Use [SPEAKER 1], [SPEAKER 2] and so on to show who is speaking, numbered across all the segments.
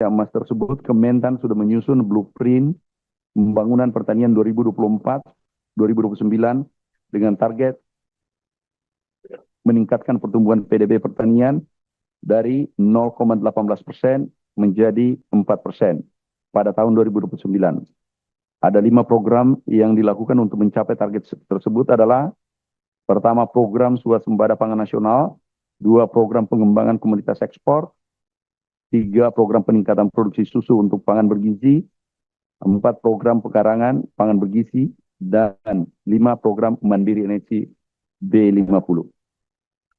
[SPEAKER 1] emas tersebut, Kementan sudah menyusun blueprint pembangunan pertanian 2024-2029 dengan target meningkatkan pertumbuhan PDB pertanian dari 0,18% menjadi 4% pada tahun 2029. Ada 5 program yang dilakukan untuk mencapai target tersebut adalah: pertama, program swasembada pangan nasional; 2, program pengembangan komoditas ekspor; 3, program peningkatan produksi susu untuk pangan bergizi; 4, program pekarangan pangan bergizi; dan 5, program mandiri energi B50.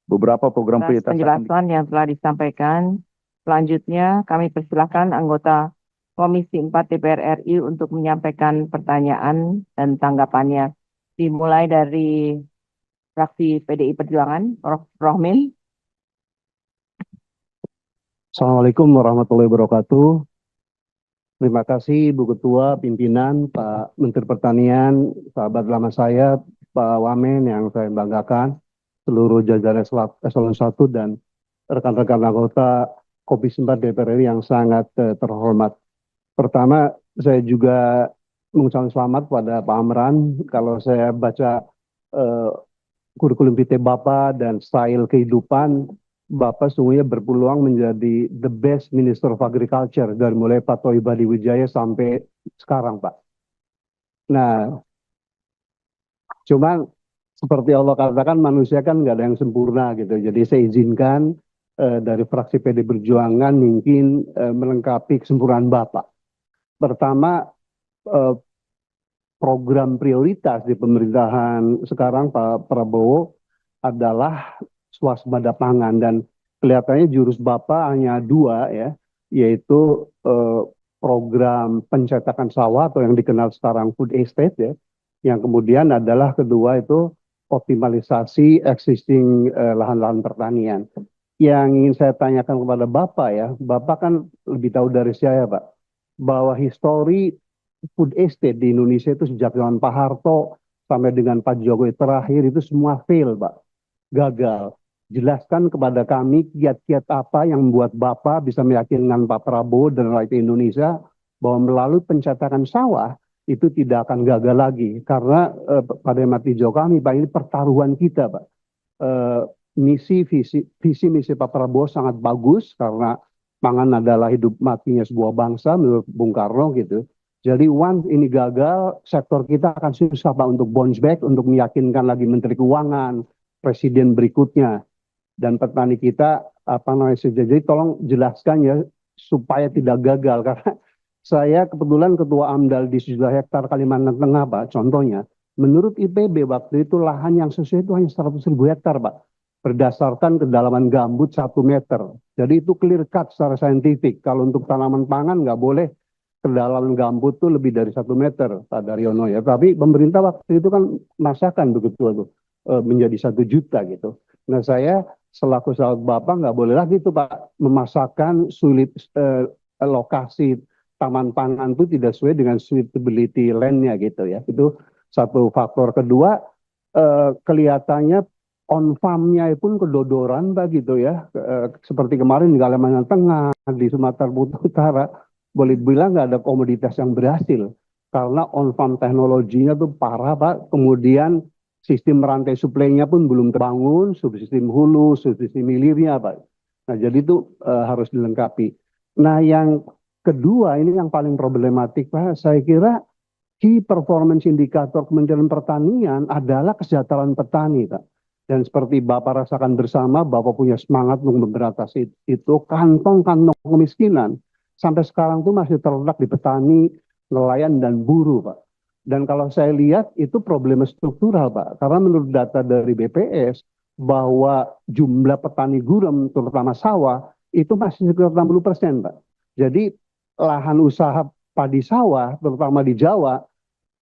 [SPEAKER 1] Beberapa program
[SPEAKER 2] Atas
[SPEAKER 1] prioritas
[SPEAKER 2] penjelasan yang telah disampaikan. Selanjutnya kami persilakan anggota Komisi 4 DPR RI untuk menyampaikan pertanyaan dan tanggapannya. Dimulai dari fraksi PDI Perjuangan, Prof. Rohmin.
[SPEAKER 3] Assalamualaikum warahmatullahi wabarakatuh. Terima kasih Bu Ketua, pimpinan, Pak Menteri Pertanian, sahabat lama saya, Pak Wamen yang saya banggakan, seluruh jajaran Eselon 1 dan rekan-rekan anggota Komisi 4 DPR RI yang sangat terhormat. Pertama, saya juga mengucapkan selamat pada Pak Amran. Kalau saya baca kurikulum PT Bapak dan style kehidupan, Bapak sungguhnya berpeluang menjadi the best Minister of Agriculture dari mulai Pak Toi Badiwijaya sampai sekarang, Pak. Nah, cuman seperti Allah katakan, manusia kan nggak ada yang sempurna gitu. Jadi saya izinkan dari fraksi PD Perjuangan mungkin melengkapi kesempurnaan Bapak. Pertama, program prioritas di pemerintahan sekarang Pak Prabowo adalah swasembada pangan, dan kelihatannya jurus Bapak hanya 2 ya, yaitu program pencetakan sawah atau yang dikenal sekarang food estate ya. Yang kemudian adalah kedua itu optimalisasi existing lahan-lahan pertanian. Yang ingin saya tanyakan kepada Bapak ya, Bapak kan lebih tahu dari saya Pak, bahwa histori food estate di Indonesia itu sejak zaman Pak Harto sampai dengan Pak Jokowi terakhir itu semua fail Pak, gagal. Jelaskan kepada kami kiat-kiat apa yang membuat Bapak bisa meyakinkan Pak Prabowo dan rakyat Indonesia bahwa melalui pencetakan sawah itu tidak akan gagal lagi. Karena pada mati jauh kami Pak, ini pertaruhan kita Pak. Visi misi Pak Prabowo sangat bagus karena pangan adalah hidup matinya sebuah bangsa menurut Bung Karno gitu. Jadi once ini gagal, sektor kita akan susah Pak untuk bounce back, untuk meyakinkan lagi Menteri Keuangan, Presiden berikutnya, dan petani kita jadi tolong jelaskan ya supaya tidak gagal, karena saya kebetulan ketua AMDAL di 7 hektar Kalimantan Tengah Pak, contohnya menurut IPB waktu itu lahan yang sesuai itu hanya 100.000 hektar Pak, berdasarkan kedalaman gambut 1 meter. Jadi itu clear cut secara saintifik. Kalau untuk tanaman pangan nggak boleh kedalaman gambut tuh lebih dari 1 meter Pak Daryono ya. Tapi pemerintah waktu itu kan masakan begitu tuh menjadi 1 juta gitu. Nah saya selaku sahabat Bapak nggak boleh lagi tuh Pak memasakkan sulit lokasi taman pangan itu tidak sesuai dengan suitability land-nya gitu ya. Itu satu faktor. Kedua, kelihatannya on farm-nya pun kedodoran Pak gitu ya. Seperti kemarin di Kalimantan Tengah, di Sumatera Utara, boleh bilang nggak ada komoditas yang berhasil. Karena on farm teknologinya tuh parah Pak. Kemudian sistem rantai suplainya pun belum terbangun, subsistem hulu, subsistem hilirnya Pak. Nah jadi itu harus dilengkapi. Nah yang kedua ini yang paling problematik Pak, saya kira key performance indicator Kementerian Pertanian adalah kesejahteraan petani Pak. Dan seperti Bapak rasakan bersama, Bapak punya semangat untuk memberantas itu, kantong-kantong kemiskinan sampai sekarang tuh masih terletak di petani, nelayan, dan buruh Pak. Dan kalau saya lihat itu problem struktural Pak, karena menurut data dari BPS bahwa jumlah petani gurem terutama sawah itu masih sekitar 60% Pak. Jadi lahan usaha padi sawah terutama di Jawa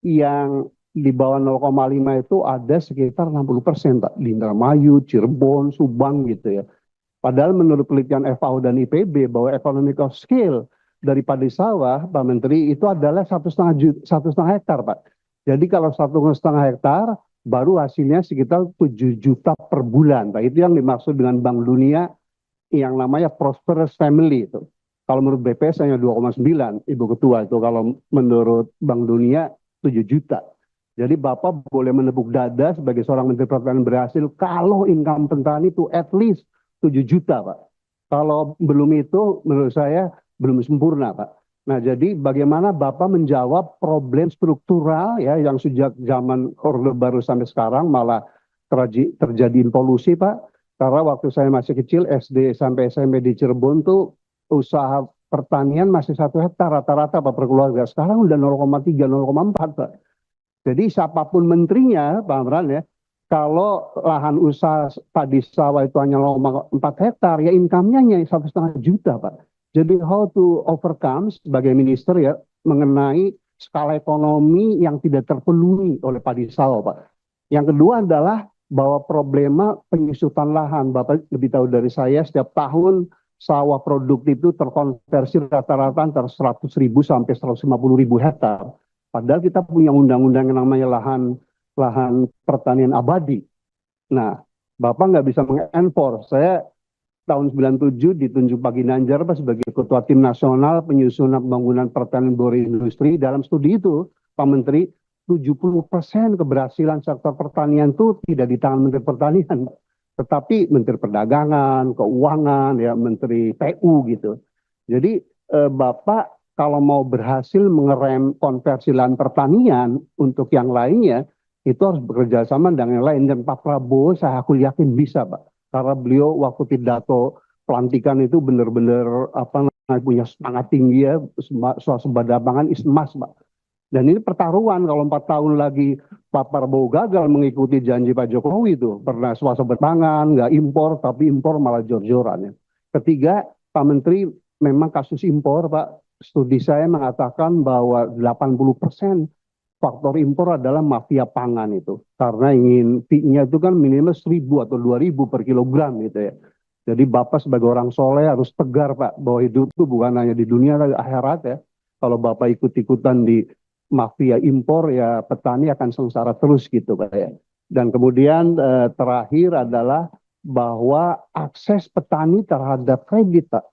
[SPEAKER 3] yang di bawah 0,5 itu ada sekitar 60% Pak. Di Indramayu, Cirebon, Subang gitu ya. Padahal menurut penelitian FAO dan IPB bahwa economic of scale dari padi sawah, Pak Menteri, itu adalah 1,5 hektar, Pak. Jadi kalau 1,5 hektar, baru hasilnya sekitar 7 juta per bulan, Pak. Itu yang dimaksud dengan Bank Dunia yang namanya prosperous family itu. Kalau menurut BPS hanya 2,9, Ibu Ketua itu. Kalau menurut Bank Dunia 7 juta. Jadi Bapak boleh menepuk dada sebagai seorang Menteri Pertanian berhasil kalau income petani itu at least 7 juta, Pak. Kalau belum itu, menurut saya belum sempurna, Pak. Nah, jadi bagaimana Bapak menjawab problem struktural ya yang sejak zaman Orde Baru sampai sekarang malah terjadi involusi, Pak. Karena waktu saya masih kecil, SD sampai SMP di Cirebon tuh usaha pertanian masih 1 hektar rata-rata Pak per keluarga. Sekarang udah 0,3, 0,4, Pak. Jadi siapapun menterinya, Pak Amran ya, kalau lahan usaha padi sawah itu hanya 0,4 hektar, ya income-nya hanya 1,5 juta, Pak. Jadi how to overcome sebagai minister ya, mengenai skala ekonomi yang tidak terpenuhi oleh padi sawah, Pak. Yang kedua adalah bahwa problema penyusutan lahan. Bapak lebih tahu dari saya, setiap tahun sawah produktif itu terkonversi rata-rata antara 100.000 sampai 150.000 hektar. Padahal kita punya undang-undang yang namanya lahan pertanian abadi. Nah, Bapak nggak bisa mengenforce. Saya tahun 97 ditunjuk Pak Ginanjar Pak sebagai Ketua Tim Nasional Penyusunan Pembangunan Pertanian Berindustri. Dalam studi itu, Pak Menteri, 70% keberhasilan sektor pertanian itu tidak di tangan Menteri Pertanian, tetapi Menteri Perdagangan, Keuangan, ya Menteri PU gitu. Jadi Bapak kalau mau berhasil mengerem konversi lahan pertanian untuk yang lainnya, itu harus bekerja sama dengan yang lain. Dan Pak Prabowo saya aku yakin bisa, Pak. Karena beliau waktu pidato pelantikan itu benar-benar punya semangat tinggi ya, soal sembada pangan is emas, Pak. Dan ini pertaruhan kalau 4 tahun lagi Pak Prabowo gagal mengikuti janji Pak Jokowi itu. Pernah swasembada pangan, nggak impor, tapi impor malah jor-joran ya. Ketiga, Pak Menteri, memang kasus impor, Pak, studi saya mengatakan bahwa 80% faktor impor adalah mafia pangan itu. Karena ingin fee-nya itu kan minimal 1.000 atau 2.000 per kilogram gitu ya. Jadi Bapak sebagai orang soleh harus tegar, Pak, bahwa hidup itu bukan hanya di dunia tapi akhirat ya. Kalau Bapak ikut-ikutan di mafia impor ya petani akan sengsara terus gitu, Pak ya. Dan kemudian terakhir adalah bahwa akses petani terhadap kredit, Pak.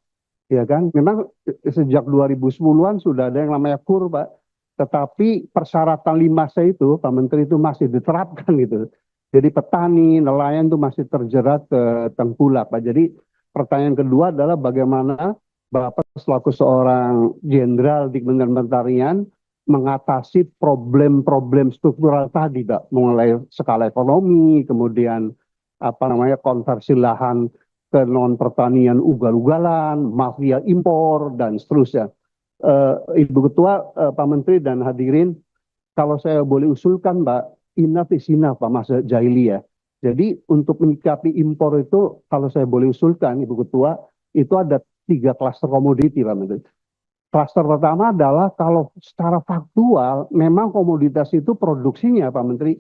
[SPEAKER 3] Ya kan, memang sejak 2010-an sudah ada yang namanya KUR, Pak. Tetapi persyaratan 5C itu, Pak Menteri, itu masih diterapkan gitu. Jadi petani, nelayan itu masih terjerat ke tengkulak, Pak. Jadi pertanyaan kedua adalah bagaimana Bapak selaku seorang jenderal di Kementerian Pertanian mengatasi problem-problem struktural tadi, Pak. Mulai skala ekonomi, kemudian konversi lahan ke non pertanian ugal-ugalan, mafia impor dan seterusnya. Ibu Ketua, Pak Menteri dan hadirin, kalau saya boleh usulkan, Mbak, enough is enough, Pak Mas Jaili ya. Jadi untuk menyikapi impor itu, kalau saya boleh usulkan, Ibu Ketua, itu ada 3 klaster komoditi, Pak Menteri. Klaster pertama adalah kalau secara faktual, memang komoditas itu produksinya, Pak Menteri,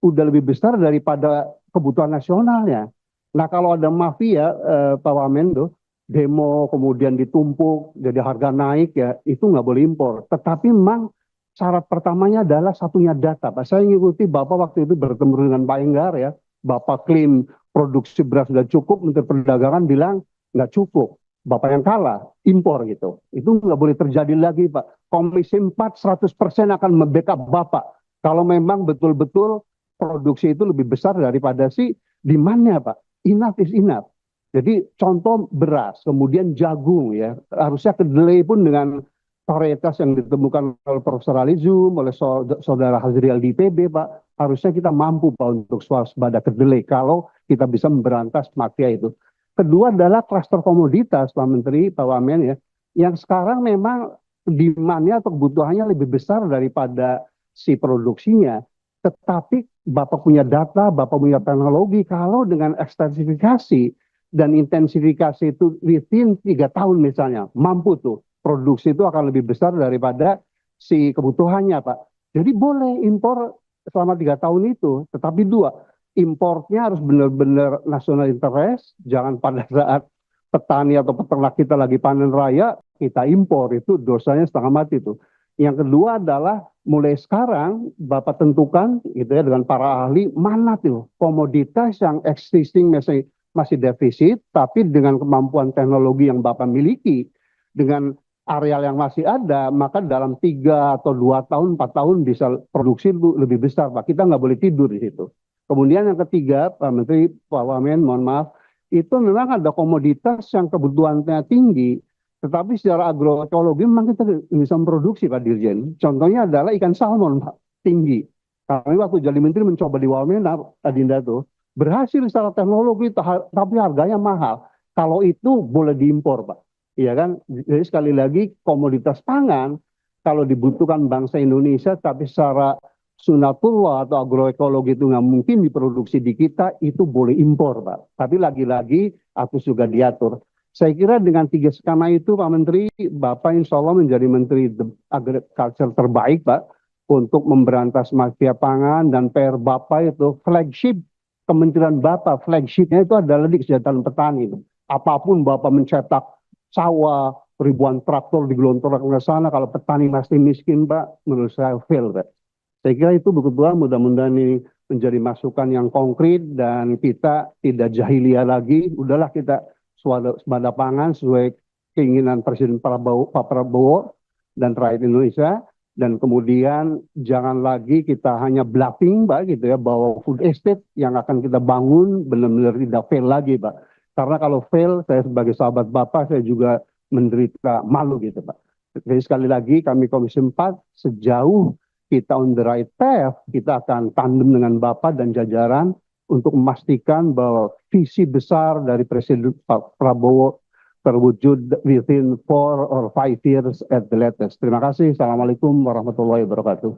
[SPEAKER 3] udah lebih besar daripada kebutuhan nasionalnya. Nah kalau ada mafia, Pak Wamendo, demo kemudian ditumpuk, jadi harga naik ya, itu nggak boleh impor. Tetapi memang syarat pertamanya adalah satunya data, Pak. Saya ngikuti Bapak waktu itu bertemu dengan Pak Enggar ya, Bapak klaim produksi beras sudah cukup, Menteri Perdagangan bilang nggak cukup. Bapak yang kalah, impor gitu. Itu nggak boleh terjadi lagi, Pak. Komisi 4 100% akan membackup Bapak. Kalau memang betul-betul produksi itu lebih besar daripada si demand-nya, Pak. Enough is enough. Jadi contoh beras, kemudian jagung ya. Harusnya kedelai pun dengan varietas yang ditemukan oleh Profesor Alizum, oleh Saudara Hazriel di IPB, Pak. Harusnya kita mampu, Pak, untuk swasembada kedelai kalau kita bisa memberantas mafia itu. Kedua adalah klaster komoditas, Pak Menteri, Pak Wamen ya. Yang sekarang memang demand-nya atau kebutuhannya lebih besar daripada si produksinya. Tetapi Bapak punya data, Bapak punya teknologi, kalau dengan ekstensifikasi dan intensifikasi itu within 3 tahun misalnya, mampu tuh, produksi itu akan lebih besar daripada si kebutuhannya, Pak. Jadi boleh impor selama 3 tahun itu, tetapi 2, importnya harus benar-benar national interest, jangan pada saat petani atau peternak kita lagi panen raya, kita impor, itu dosanya setengah mati tuh. Yang kedua adalah mulai sekarang Bapak tentukan gitu ya dengan para ahli mana tuh komoditas yang existing masih defisit tapi dengan kemampuan teknologi yang Bapak miliki dengan areal yang masih ada, maka dalam 3 atau 2 tahun, 4 tahun bisa produksi lebih besar, Pak. Kita nggak boleh tidur di situ. Kemudian yang ketiga, Pak Menteri, Pak Wamen, mohon maaf, itu memang ada komoditas yang kebutuhannya tinggi, tetapi secara agroekologi memang kita bisa memproduksi, Pak Dirjen. Contohnya adalah ikan salmon, Pak, tinggi. Kami waktu jadi menteri mencoba di Wamena, Adinda tuh, berhasil secara teknologi, tapi harganya mahal. Kalau itu boleh diimpor, Pak. Iya kan? Jadi sekali lagi komoditas pangan, kalau dibutuhkan bangsa Indonesia, tapi secara sunatullah atau agroekologi itu nggak mungkin diproduksi di kita, itu boleh impor, Pak. Tapi lagi-lagi harus juga diatur. Saya kira dengan 3 skema itu, Pak Menteri, Bapak insya Allah menjadi Menteri Agriculture terbaik, Pak, untuk memberantas mafia pangan, dan PR Bapak itu flagship, Kementerian Bapak, flagshipnya itu adalah di kesejahteraan petani. Apapun Bapak mencetak sawah, ribuan traktor digelontorkan ke sana, kalau petani masih miskin, Pak, menurut saya fail, Pak. Saya kira itu betul-betul mudah-mudahan ini menjadi masukan yang konkret dan kita tidak jahiliyah lagi. Udahlah kita swasembada pangan sesuai keinginan Presiden Pak Prabowo dan rakyat Indonesia. Dan kemudian jangan lagi kita hanya bluffing, Pak, gitu ya, bahwa food estate yang akan kita bangun benar-benar tidak fail lagi, Pak. Karena kalau fail, saya sebagai sahabat Bapak, saya juga menderita malu gitu, Pak. Jadi sekali lagi kami Komisi 4 sejauh kita on the right path, kita akan tandem dengan Bapak dan jajaran untuk memastikan bahwa visi besar dari Presiden Pak Prabowo terwujud within 4 or 5 years at the latest. Terima kasih. Assalamualaikum warahmatullahi wabarakatuh.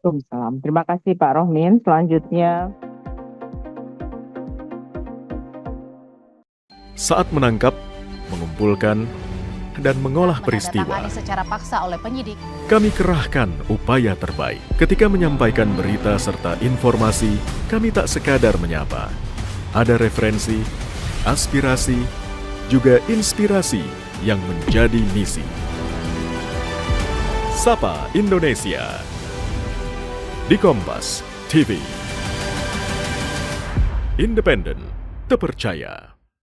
[SPEAKER 2] Waalaikumsalam. Terima kasih Pak Rohmin. Selanjutnya.
[SPEAKER 4] Saat menangkap, mengumpulkan, dan mengolah peristiwa,
[SPEAKER 5] secara paksa oleh penyidik,
[SPEAKER 4] kami kerahkan upaya terbaik. Ketika menyampaikan berita serta informasi, kami tak sekadar menyapa. Ada referensi, aspirasi, juga inspirasi yang menjadi misi. Sapa Indonesia di Kompas TV. Independen, terpercaya.